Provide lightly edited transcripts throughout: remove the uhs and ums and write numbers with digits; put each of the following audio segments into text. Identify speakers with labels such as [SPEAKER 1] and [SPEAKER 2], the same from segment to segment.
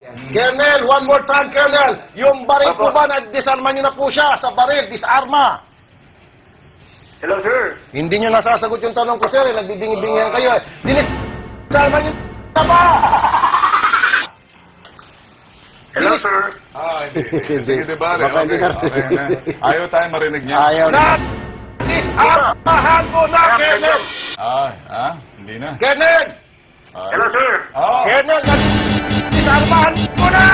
[SPEAKER 1] Colonel, one more time, Colonel. Yung baril po ba, disarma nyo na po siya sa baril, disarma.
[SPEAKER 2] Hello, sir.
[SPEAKER 1] Hindi nyo nasasagot yung tanong ko, sir. Nagdidingi-dingihan kayo. Disarma nyo na ba?
[SPEAKER 2] Hello, sir.
[SPEAKER 3] Hindi. Sige, di ba? Okay na. Ayaw tayo marinig niya.
[SPEAKER 1] Ayaw na. Disarmahan mo na, Colonel.
[SPEAKER 3] Hindi na.
[SPEAKER 1] Colonel!
[SPEAKER 2] Hello, sir.
[SPEAKER 1] Colonel, disarmahan mo na!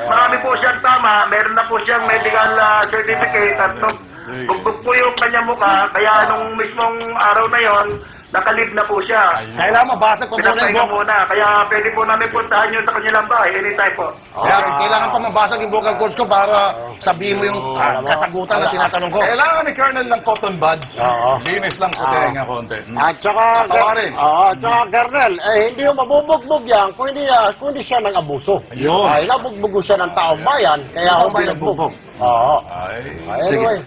[SPEAKER 2] Marami po siyang tama, meron na po siyang medical certificate at bugbog po yung kanyang mukha, kaya nung mismong araw na yon, nakalib na po siya.
[SPEAKER 1] Kailangan mabasag ko muna yung
[SPEAKER 2] Pinapahinga muna, kaya pwede po namin puntahan yun sa kanilang bahay anytime po.
[SPEAKER 1] Kailangan pa mabasag yung vocal cords ko para sabihin mo yung kasagutan na tinatanong ko.
[SPEAKER 3] Kailangan ni Colonel ng cotton buds. Linis lang sa tenga konti.
[SPEAKER 4] At saka, Colonel, hindi yung mabubugbog yan kung hindi siya nang-abuso.
[SPEAKER 1] Ayun.
[SPEAKER 4] Nabugbog siya ng taong bayan, kaya ako may nagbubog.
[SPEAKER 3] Ay,
[SPEAKER 4] Anyway.